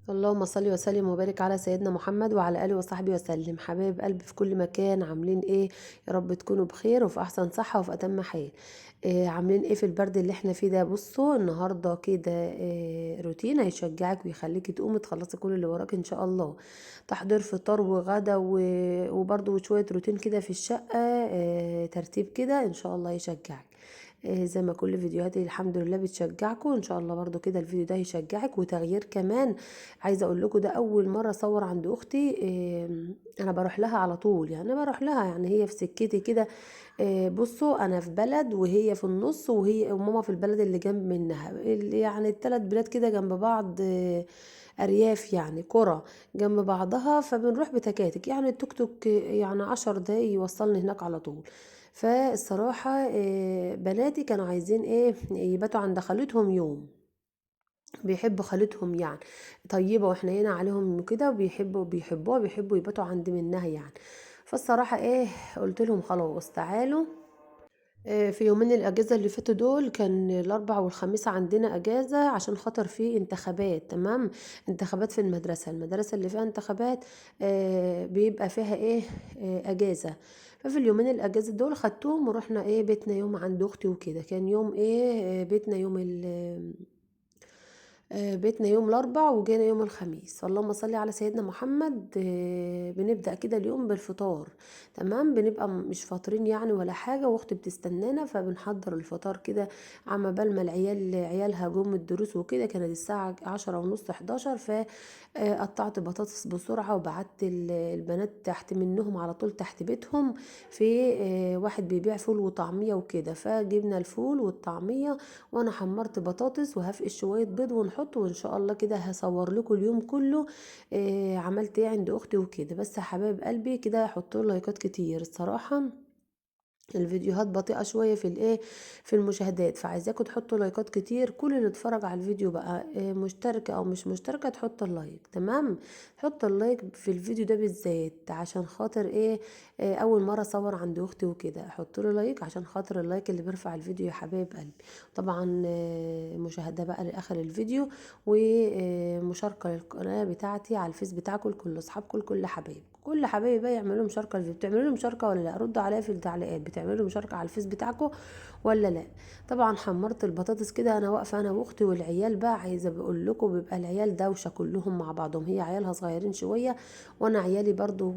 اللهم صل وسلم وبارك على سيدنا محمد وعلى اله وصحبه وسلم. حبايب قلبي في كل مكان، عاملين ايه؟ يا رب تكونوا بخير وفي احسن صحه وفي اتم حال. عاملين ايه في البرد اللي احنا فيه ده؟ بصوا النهارده كده روتين هيشجعك ويخليكي تقومي تخلصي كل اللي وراك ان شاء الله. تحضير فطار وغدا وبرضه شويه روتين كده في الشقه، ترتيب كده ان شاء الله يشجعك. زي ما كل فيديوهاتي الحمد لله بتشجعكم، ان شاء الله برضو كده الفيديو ده يشجعك وتغيير كمان. عايزه اقول لكم ده اول مره اصور عند اختي. انا بروح لها على طول، يعني أنا بروح لها، يعني هي في سكتي كده. بصوا انا في بلد وهي في النص، وهي وماما في البلد اللي جنب منها، يعني الثلاث بلاد كده جنب بعض. ارياف يعني قرى جنب بعضها، فبنروح بتكاتك، يعني التوك توك يعني 10 دقايق يوصلني هناك على طول. فالصراحة بناتي كانوا عايزين ايه يباتوا عند خالتهم يوم. بيحبوا خالتهم يعني طيبة وحنينة عليهم وكده، بيحبوا يباتوا عند منها يعني. فالصراحة ايه، قلت لهم خلاص تعالوا. في يومين الاجازة اللي فاتوا دول كان الاربع والخميس عندنا اجازة عشان خاطر في انتخابات، تمام. انتخابات في المدرسة اللي فيها انتخابات بيبقى فيها ايه اجازة. ففي اليومين الاجازة دول خدتهم ورحنا ايه بيتنا يوم عند اختي وكده. كان يوم ايه بيتنا يوم بيتنا يوم الاربع وجينا يوم الخميس. اللهم صل على سيدنا محمد. بنبدأ كده اليوم بالفطار، تمام. بنبقى مش فاطرين يعني ولا حاجة، واختي بتستنانا فبنحضر الفطار كده. عما بال ما عيالها جم الدروس وكده، كانت الساعة 10:30 11. فقطعت بطاطس بسرعة وبعت البنات تحت منهم على طول تحت بيتهم في واحد بيبيع فول وطعمية وكده، فجبنا الفول والطعمية. وانا حمرت بطاطس وهفقش شويه بيض ونحطه، وان شاء الله كده هصور لكم اليوم كله عملت ايه عند اختي وكده. بس يا حبايب قلبي كده حطوا لايكات كتير الصراحه. الفيديوهات بطيئة شوية في الايه في المشاهدات، فعايزاكم تحطوا لايكات كتير. كل اللي اتفرج على الفيديو بقى مشتركة او مش مشتركة تحط اللايك، تمام. حط اللايك في الفيديو ده بالذات عشان خاطر ايه اول مرة اصور عند اختي وكده. حطوا له لايك عشان خاطر اللايك اللي بيرفع الفيديو يا حبايب قلبي. طبعا مشاهدة بقى لاخر الفيديو، ومشاركة للقناة بتاعتي على الفيس بتاعكم لكل اصحابكم لكل حبايبكم. كل حبايبي بقى يعملوا مشاركه الفيديو. بتعملوا لي مشاركه ولا لا؟ ردوا عليا في التعليقات، بتعملوا مشاركه على الفيس بتاعكم ولا لا؟ طبعا حمرت البطاطس كده، انا واقفه انا واختي والعيال بقى. عايزه بقول لكم بيبقى العيال دوشه كلهم مع بعضهم، هي عيالها صغيرين شويه وانا عيالي برضو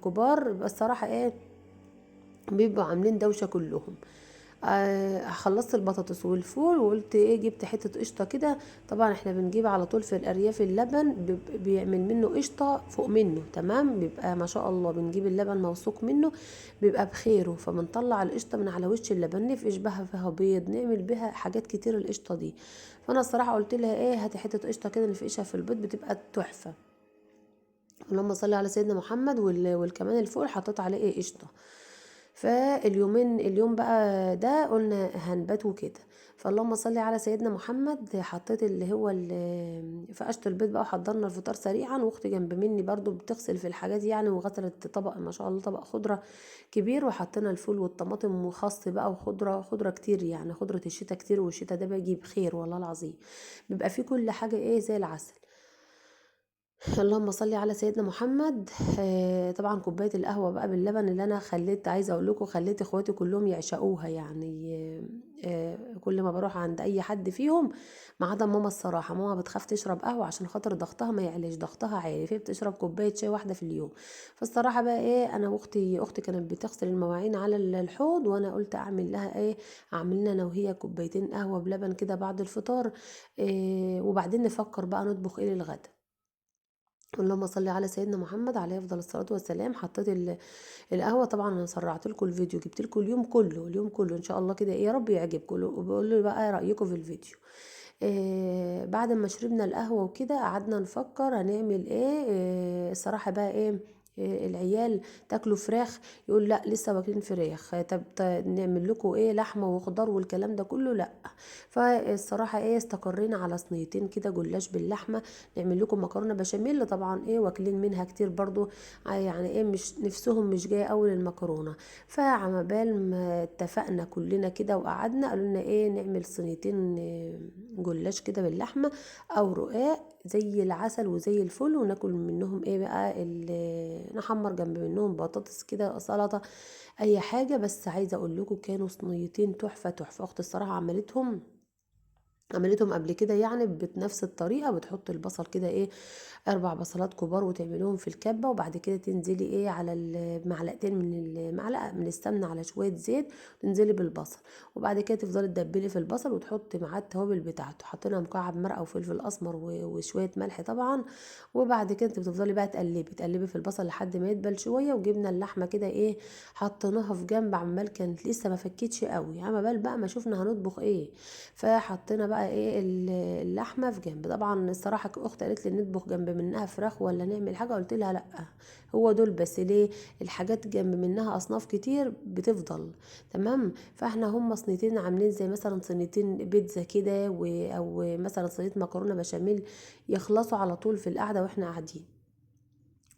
كبار. بس الصراحه ايه بيبقوا عاملين دوشه كلهم. خلصت البطاطس والفول وقلت ايه جبت حته قشطه كده. طبعا احنا بنجيب على طول في الارياف اللبن بيعمل منه قشطه فوق منه، تمام. بيبقى ما شاء الله بنجيب اللبن موثوق منه، بيبقى بخيره. فبنطلع القشطه من على وش اللبن نفقش بها فيها بيض، نعمل بها حاجات كتير القشطه دي. فانا الصراحه قلت لها ايه هاتي حته قشطه كده نفقشها في البيض بتبقى تحفه. اللهم صل على سيدنا محمد. والكمان الفوق حطيت عليه ايه قشطه. اليوم بقى ده قلنا هنبات وكده. فاللهم صل على سيدنا محمد. حطيت اللي هو فقشت البيض بقى وحضرنا الفطار سريعا. واختي جنب مني برضو بتغسل في الحاجات يعني، وغسلت طبق ما شاء الله طبق خضره كبير، وحطينا الفول والطماطم وخس بقى وخضره كتير، يعني خضره الشتاء كتير، والشتاء ده بيجي بخير والله العظيم. بيبقى فيه كل حاجه ايه زي العسل. اللهم صل على سيدنا محمد. طبعا كوبايه القهوه بقى باللبن اللي انا خليت، عايزه اقول لكم خليت اخواتي كلهم يعشقوها يعني. كل ما بروح عند اي حد فيهم ما عدا ماما. الصراحه ماما بتخاف تشرب قهوه عشان خاطر ضغطها ما يعلاش، ضغطها عالي، فهي بتشرب كوبايه شاي واحده في اليوم. فالصراحه بقى ايه انا واختي كانت بتغسل المواعين على الحوض، وانا قلت اعمل لها ايه، اعمل لنا انا وهي كوبايتين قهوه بلبن كده بعد الفطار. وبعدين نفكر بقى نطبخ ايه للغدا. اللهم صل على سيدنا محمد عليه افضل الصلاه والسلام. حطيت القهوه. طبعا انا سرعت لكم الفيديو، جبت لكم اليوم كله ان شاء الله كده ايه يا رب يعجبكم، وبقول لي بقى رايكم في الفيديو. بعد ما شربنا القهوه وكده قعدنا نفكر هنعمل ايه. الصراحه بقى ايه العيال تاكلوا فراخ، يقول لا لسه واكلين فراخ. طب نعمل لكم ايه لحمه وخضار والكلام ده كله، لا. فالصراحه ايه استقرينا على صينيتين كده جلاش باللحمه. نعمل لكم مكرونه بشاميل، طبعا ايه واكلين منها كتير برضو. يعني ايه مش نفسهم مش جايه اول المكرونه. فعما بال ما اتفقنا كلنا كده وقعدنا قالوا لنا ايه نعمل صينيتين جلاش كده باللحمه او رقاق. زي العسل وزي الفل، وناكل منهم ايه بقى نحمر جنب منهم بطاطس كده، سلطة، اي حاجة. بس عايزة اقول لكم كانوا صينيتين تحفة تحفة. اختي الصراحة عملتهم قبل كده يعني بنفس الطريقة. بتحط البصل كده ايه 4 بصلات كبار وتعمليهم في الكبة، وبعد كده تنزلي ايه على معلقتين من المعلقة من السمنة على شوية زيت، تنزلي بالبصل، وبعد كده تفضلي تدبلي في البصل وتحطي معاه التوابل بتاعته. حطينا مكعب مرقة وفلفل اسمر وشوية ملح طبعا. وبعد كده انت بتفضلي بقى تقلبي في البصل لحد ما يدبل شوية. وجبنا اللحمة كده ايه حطيناها في جنب، عمال كانت لسه ما فكتش قوي، عما بال بقى ما شفنا هنطبخ ايه. فحطينا بقى ايه اللحمه في جنب. طبعا الصراحه اختي قالت لي نطبخ جنب منها فراخ ولا نعمل حاجه، قلت لها لا، هو دول بس. ليه؟ الحاجات جنب منها اصناف كتير بتفضل. تمام. فاحنا هم صينيتين عاملين زي مثلا صينيتين بيتزا كده او مثلا صينيه مكرونه بشاميل، يخلصوا على طول في القعده واحنا قاعدين.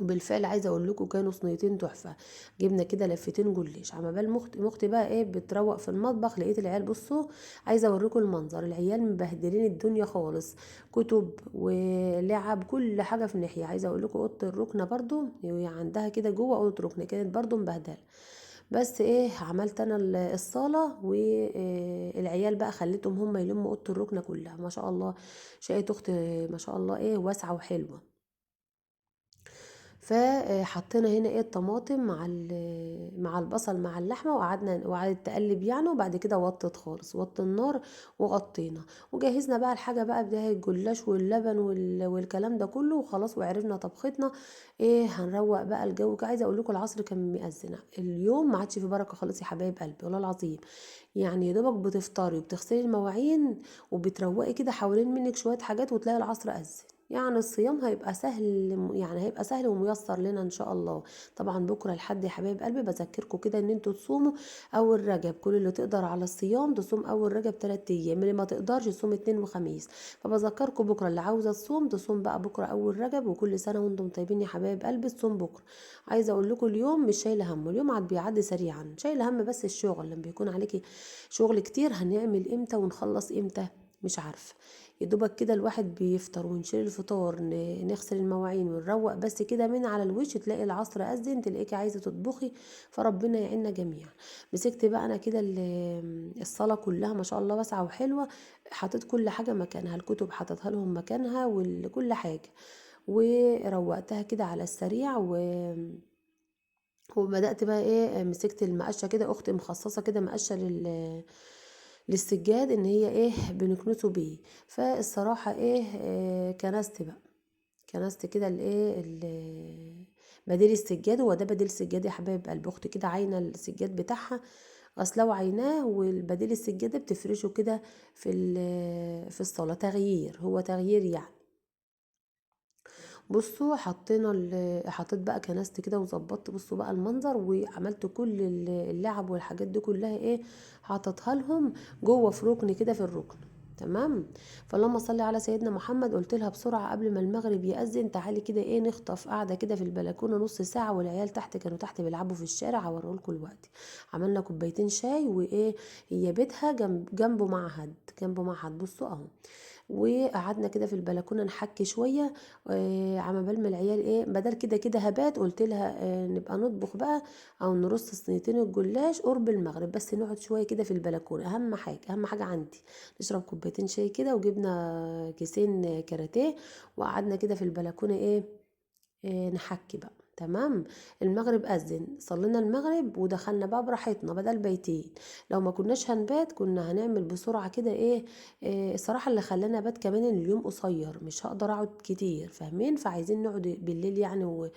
وبالفعل عايزه اقول لكم كانوا صينيتين تحفه. جبنا كده لفتين جلاش. عما بال مختي بقى ايه بتروق في المطبخ، لقيت العيال بصوا، عايزه اوريكم المنظر. العيال مبهدلين الدنيا خالص، كتب ولعب كل حاجه في ناحيه. عايزه اقول لكم اوضه الركنه برضو هي عندها كده جوه اوضه ركنه كانت برضو مبهدله. بس ايه عملت انا الصاله، والعيال بقى خليتهم هم يلموا اوضه الركنه كلها. ما شاء الله شقه اختي ما شاء الله ايه واسعه وحلوه. فحطينا هنا ايه الطماطم مع البصل مع اللحمه، وقعدت تقلب يعني. وبعد كده وطت خالص، وطي النار وغطينا. وجهزنا بقى الحاجه بقى بداية الجلاش واللبن والكلام ده كله وخلاص. وعرفنا طبختنا ايه. هنروق بقى الجو. عايزه اقول لكم العصر كان مأذن اليوم، ما عادش في بركه خالص يا حبايب قلبي والله العظيم. يعني يا دوبك بتفطري وبتغسلي المواعين وبتروقي كده حوالين منك شويه حاجات وتلاقي العصر أذن. يعني الصيام هيبقى سهل، يعني هيبقى سهل وميسر لنا ان شاء الله. طبعا بكره لحد يا حبايب قلبي بذكركم كده ان انتوا تصوموا اول رجب. كل اللي تقدر على الصيام تصوم اول رجب 3 ايام، اللي ما تقدرش تصوم اتنين وخميس. فبذكركم بكره اللي عاوزه تصوم بقى بكره اول رجب. وكل سنه وانتم طيبين يا حبايب قلبي. الصوم بكره. عايزه اقول لكم اليوم مش شايله همه، اليوم عاد بيعدي سريعا. شايله هم بس الشغل، لما بيكون عليكي شغل كتير هنعمل امتى ونخلص امتى، مش عارفه. يا دوبك كده الواحد بيفطر ونشيل الفطار، نغسل المواعين ونروق بس كده من على الوش، تلاقي العصر أذن تلاقيكي عايزة تطبخي. فربنا يعيننا جميعا. مسكت بقى انا كده الصلاة كلها ما شاء الله واسعة وحلوة. حطيت كل حاجة مكانها، الكتب حطيتها لهم مكانها وكل حاجة. وروقتها كده على السريع وبدأت بقى ايه مسكت المقشة كده. اختي مخصصة كده مقشة للسجاد ان هي ايه بنكنسه بيه. فالصراحة ايه كنست بقى، كنست كده الايه بديل السجاد. هو ده بديل السجاد يا حبايب قلب. اختي كده عاينه السجاد بتاعها، غسلاه وعيناه، والبديل السجاده بتفرشه كده في الصاله. تغيير، هو تغيير يعني. بصوا حطيت بقى كنست كده وظبطت. بصوا بقى المنظر. وعملت كل اللعب والحاجات دي كلها ايه حطيتها لهم جوه في ركن كده في الركن. تمام. فلما صلي على سيدنا محمد قلت لها بسرعه قبل ما المغرب يأذن تعالي كده ايه نخطف قاعده كده في البلكونه نص ساعه. والعيال تحت كانوا تحت بيلعبوا في الشارع، هوريهولكوا الوقت. عملنا كوبايتين شاي وايه. هي بيتها جنبه معهد، جنبه معهد. بصوا اهو. وقعدنا كده في البلكونه نحكي شويه. عم بال ما العيال ايه بدل كده كده هبات. قلت لها نبقى نطبخ بقى او نرص صينيتين الجلاش قرب المغرب، بس نقعد شويه كده في البلكونه. اهم حاجه عندي نشرب كوبايتين شاي كده. وجبنا كيسين كاراتيه وقعدنا كده في البلكونه ايه نحكي بقى. تمام. المغرب أذن، صلينا المغرب ودخلنا بقى براحتنا بدل بيتين. لو ما كناش هنبات كنا هنعمل بسرعة كده ايه, الصراحة اللي خلانا بات كمان ان اليوم قصير، مش هقدر اقعد كتير فاهمين. فعايزين نقعد بالليل يعني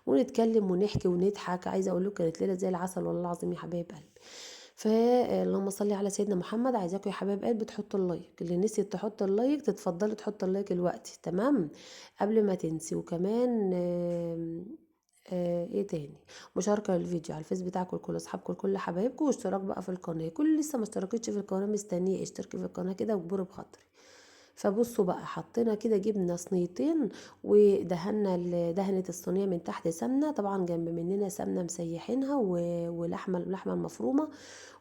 ونتكلم ونحكي ونضحك. عايزه اقول لكم كانت ليله زي العسل والله العظيم يا حبايب قلبي. فاللهم صل على سيدنا محمد. عايزاكم يا حبايب قلبي تحطوا اللايك، اللي نسيت تحط اللايك تتفضلي تحط اللايك الوقت. تمام. قبل ما تنسي. وكمان ايه تاني، مشاركة للفيديو على الفيس بتاعكم لكل اصحابكم لكل حبايبكم، واشتراك بقى في القناة. كل اللي لسه ما اشتركتش في القناة مستنيه اشتركي في القناة كده وكبري بخاطري. فبصوا بقى حطينا كده جبنا صينيتين ودهنا دهنة الصينية من تحت سمنة. طبعا جنب مننا سمنة مسيحينها اللحمة المفرومة.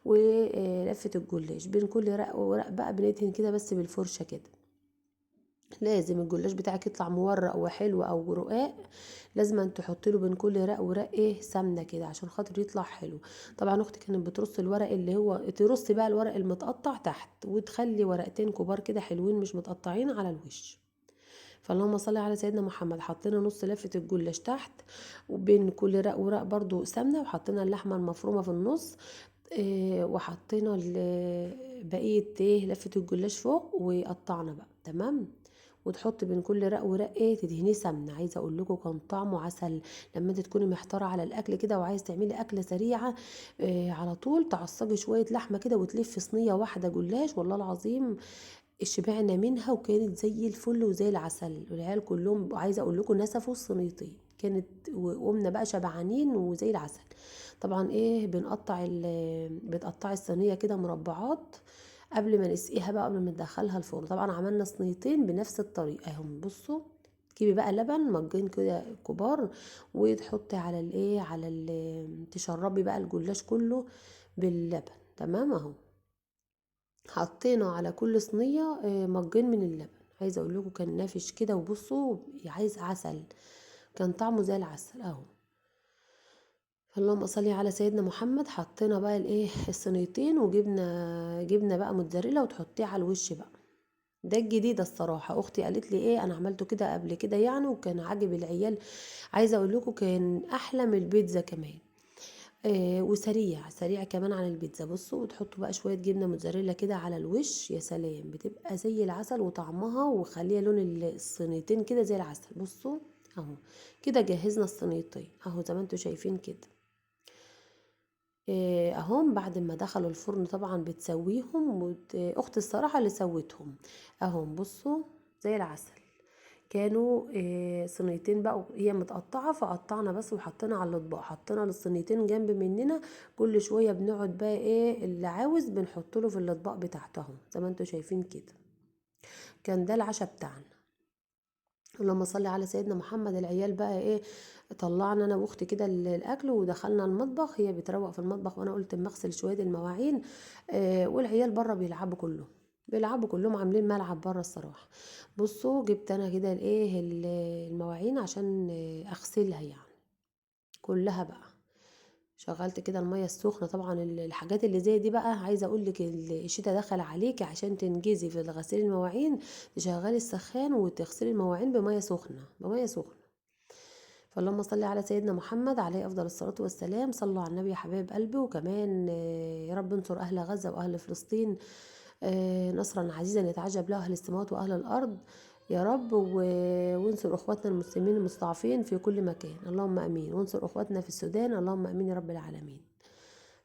ولفة الجلاش بين كل رق ورق بقى بندهن كده بس بالفرشة كده. لازم الجلاش بتاعك يطلع مورق وحلو او رقاق، لازم أن تحطي له بين كل رق ورق ايه سمنه كده عشان خاطر يطلع حلو. طبعا اختي كانت بترص الورق اللي هو ترصي بقى الورق المتقطع تحت، وتخلي ورقتين كبار كده حلوين مش متقطعين على الوش. فاللهم صل على سيدنا محمد، حطينا نص لفه الجلاش تحت، وبين كل رق ورق برضو سمنه، وحطينا اللحمه المفرومه في النص. وحطينا بقيه ايه لفه الجلاش فوق، وقطعنا بقى تمام. وتحط بين كل رق ورق ايه تدهنيه سمنه. عايزه اقول لكم كان طعمه عسل. لما انت تكوني محتاره على الاكل كده وعايز تعملي اكله سريعه، على طول تعصجي شويه لحمه كده وتلفي صينيه واحده جلاش، والله العظيم شبعنا منها وكانت زي الفل وزي العسل، والعيال كلهم عايزه اقول لكم نسفوا الصينيتين، كانت وقمنا بقى شبعانين وزي العسل. طبعا ايه بتقطعي الصينيه كده مربعات قبل ما نسقيها بقى، قبل ما ندخلها الفرن. طبعا عملنا صينيتين بنفس الطريقه اهم. بصوا، تجيبي بقى لبن مجين كده كبار، وتحطي على تشربي بقى الجلاش كله باللبن. تمام اهو. حطينا على كل صينية مجين من اللبن. عايزة اقول لكم كان نافش كده، وبصوا عايز عسل، كان طعمه زي العسل اهو. اللهم صل على سيدنا محمد. حطينا بقى الايه الصينيتين، جبنا بقى موتزاريلا وتحطيه على الوش بقى. ده الجديد الصراحة. اختي قالت لي ايه انا عملته كده قبل كده يعني، وكان عاجب العيال. عايزة اقول لكم كان احلى من البيتزا كمان. وسريع سريع كمان عن البيتزا. بصوا، وتحطوا بقى شويه جبنه موتزاريلا كده على الوش، يا سلام بتبقى زي العسل وطعمها، وخليها لون الصينيتين كده زي العسل. بصوا اهو، كده جهزنا الصينيتين اهو زي ما انتوا شايفين كده. اهم بعد ما دخلوا الفرن طبعا بتسويهم، اختي الصراحه اللي سوتهم اهم. بصوا زي العسل. كانوا صينيتين بقى، هي متقطعة فقطعنا بس وحطينا على الأطباق، حطينا للصينيتين جنب مننا. كل شوية بنقعد بقى ايه اللي عاوز بنحط له في الأطباق بتاعتهم زي ما انتوا شايفين كده. كان ده العشاء بتاعنا. اللهم صل على سيدنا محمد. العيال بقى ايه، طلعنا انا واختي كده الاكل ودخلنا المطبخ، هي بتروق في المطبخ وانا قلت اما اغسل شويه المواعين. والعيال بره بيلعبوا كلهم، بيلعبوا كلهم عاملين ملعب بره الصراحه. بصوا جبت انا كده الايه المواعين عشان اغسلها يعني كلها بقى. شغلت كده الميه السخنه. طبعا الحاجات اللي زي دي بقى، عايزه اقول لك الشتا دخل عليكي عشان تنجزي في غسيل المواعين، تشغلي السخان وتغسلي المواعين بميه سخنه بميه سخنه. فاللهم صل على سيدنا محمد عليه افضل الصلاه والسلام. صلوا على النبي يا حبايب قلبي. وكمان يا رب انصر اهل غزه واهل فلسطين نصرا عزيزا يتعجب له اهل السماوات واهل الارض يا رب. وانصر اخواتنا المسلمين المستضعفين في كل مكان، اللهم امين. وانصر اخواتنا في السودان، اللهم امين يا رب العالمين.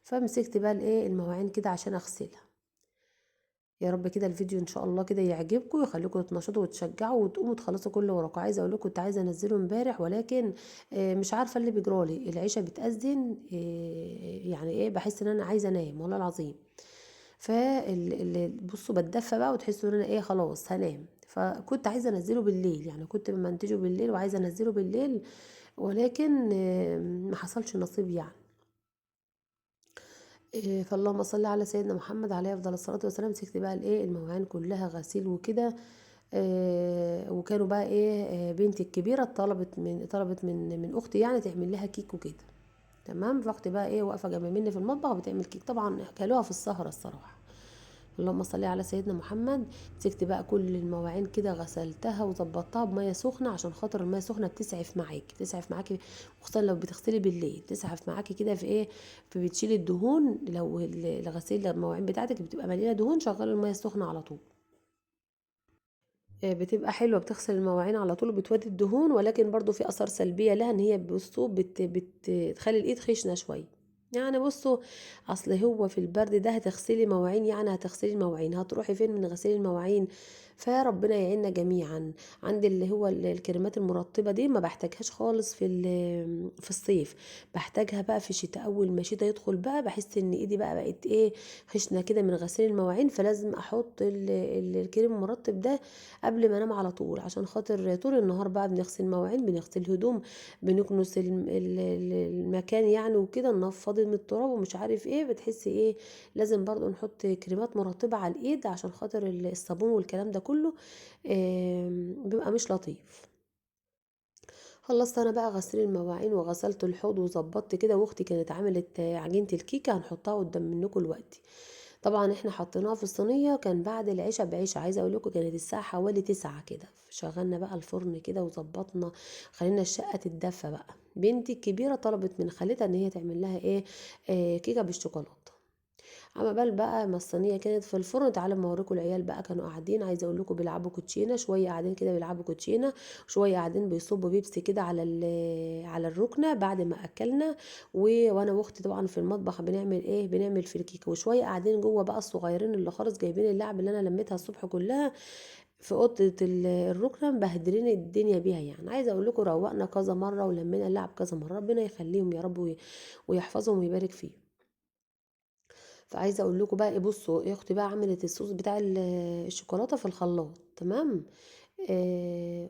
فمسكت بقى الايه المواعين كده عشان اغسلها. يا رب كده الفيديو ان شاء الله كده يعجبكم، ويخليكم تنشطوا وتشجعوا وتقوموا تخلصوا كل وراكم. عايزه اقول لكم كنت عايزه انزله امبارح، ولكن مش عارفه اللي بيجرالي، العيشه بتأذن يعني ايه، بحس ان انا عايزه انام والله العظيم. بصوا بتدفى بقى وتحسوا ان انا ايه خلاص هنام. فكنت عايزه انزله بالليل، يعني كنت بمنتجه بالليل وعايزه انزله بالليل، ولكن ما حصلش نصيب يعني. فاللهم صل على سيدنا محمد عليه افضل الصلاه والسلام. مسكت بقى الايه المواعين كلها غسيل وكده. وكانوا بقى ايه بنتي الكبيره طلبت من اختي يعني تعمل لها كيك وكده. تمام. فاختي بقى ايه واقفه جنب مني في المطبخ بتعمل كيك، طبعا كلوها في السهره الصراحه. اللهم صل على سيدنا محمد. مسكت بقى كل المواعين كده غسلتها وظبطتها بميه سخنه، عشان خاطر الميه سخنه بتسعف معاكي خصوصا لو بتغسلي بالليل، بتسعف معاكي كده في ايه، في بتشيل الدهون. لو الغسيل المواعين بتاعتك بتبقى مليانه دهون، شغلي الميه السخنه على طول. بتبقى حلوة، بتغسل المواعين على طول وبتودي الدهون، ولكن برضو في اثار سلبية لها، ان هي بصوا بتخلي الايد خشنة شوية. يعني بصوا، اصل هو في البرد ده هتغسلي مواعين، يعني هتغسلي المواعين هتروحي فين من غسيل المواعين؟ فربنا يعيننا جميعا. عندي اللي هو الكريمات المرطبة دي ما بحتاجهاش خالص في الصيف، بحتاجها بقى في الشتاء. اول ما الشتاء يدخل بقى بحس ان ايدي بقى بقت ايه خشنة كده من غسيل المواعين، فلازم احط الكريم المرطب ده قبل ما انام على طول، عشان خاطر طول النهار بقى بنغسل مواعين بنغسل هدوم، بنكنس المكان يعني وكده، ننفض من التراب ومش عارف ايه. بتحسي ايه لازم برضو نحط كريمات مرطبة على الايد عشان خاطر الصابون والكلام ده كله كله بيبقى مش لطيف. خلصت انا بقى غسيل المواعين وغسلت الحوض وظبطت كده، واختي كانت عملت عجينة الكيكة هنحطها قدام منكم دلوقتي. طبعا احنا حطيناها في الصينية، كان بعد العشاء بعشاء، عايزة اقول لكم كانت الساعة حوالي 9 كده. شغلنا بقى الفرن كده وظبطنا، خلينا الشقة تتدفى بقى. بنتي الكبيرة طلبت من خالتها ان هي تعمل لها ايه، كيكة بالشوكولاتة. عما بال بقى ما الصينيه كانت في الفرن، تعالوا اما اوريكم. العيال بقى كانوا قاعدين، عايزه اقول لكم بيلعبوا كوتشينه، شويه قاعدين كده بيلعبوا كوتشينه، شويه قاعدين بيصبوا بيبسي كده على على الركنه بعد ما اكلنا. وانا واختي طبعا في المطبخ بنعمل ايه، بنعمل في الكيكه، وشويه قاعدين جوه بقى الصغيرين اللي خالص جايبين اللعب اللي انا لميتها الصبح كلها في اوضه الركنه، مبهدلين الدنيا بيها يعني. عايزه اقول لكم روقنا كذا مره ولمينا اللعب كذا مره، ربنا يخليهم يا رب ويحفظهم ويبارك فيهم. فعايزه اقول لكم بقى ايه، بصوا يا اختي بقى عملت الصوص بتاع الشوكولاته في الخلاط، تمام.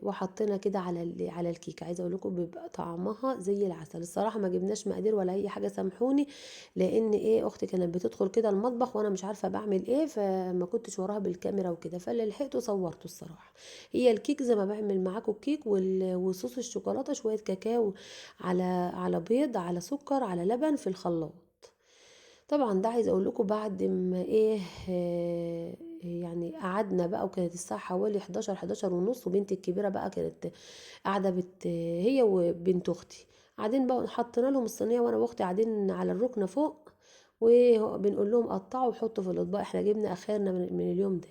وحطينا كده على على الكيكه. عايزه اقول لكم بيبقى طعمها زي العسل الصراحه. ما جبناش مقادير ولا اي حاجه، سامحوني، لان ايه اختي كانت بتدخل كده المطبخ وانا مش عارفه بعمل ايه، فما كنتش وراها بالكاميرا وكده، فاللي لحقته صورته الصراحه. هي الكيك زي ما بعمل معاكم الكيك، وصوص الشوكولاته شويه كاكاو على بيض على سكر على لبن في الخلاط. طبعا ده عايزه اقول لكم بعد ما ايه، يعني قعدنا بقى، وكانت الساعه حوالي 11 ونص، وبنتي الكبيره بقى كانت قاعده هي وبنت اختي قاعدين بقى، حطينا لهم الصينيه وانا واختي قاعدين على الركنه فوق، وبنقول لهم قطعوا وحطوا في الاطباق، احنا جبنا اخرنا من اليوم ده.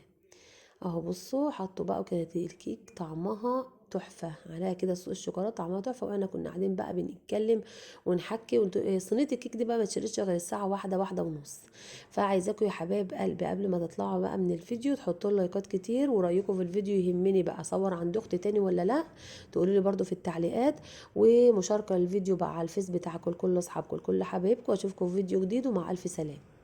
اهو بصوا حطوا بقى، وكانت الكيك طعمها تحفة عليها كده صوص الشوكولاتة، طعمها تحفة. واحنا كنا قاعدين بقى بنتكلم ونحكي، صينية الكيك دي بقى ما تشيلش غير الساعة 1 ونص. فعايزاكم يا حبايب قلبي قبل ما تطلعوا بقى من الفيديو تحطوا لايكات كتير، ورأيكم في الفيديو يهمني بقى، اصور عند اختي تاني ولا لا، تقولوا لي برضو في التعليقات، ومشاركة الفيديو بقى على الفيس بتاعكم لكل اصحابكم لكل حبايبكم. واشوفكم في فيديو جديد، ومع الف سلامة.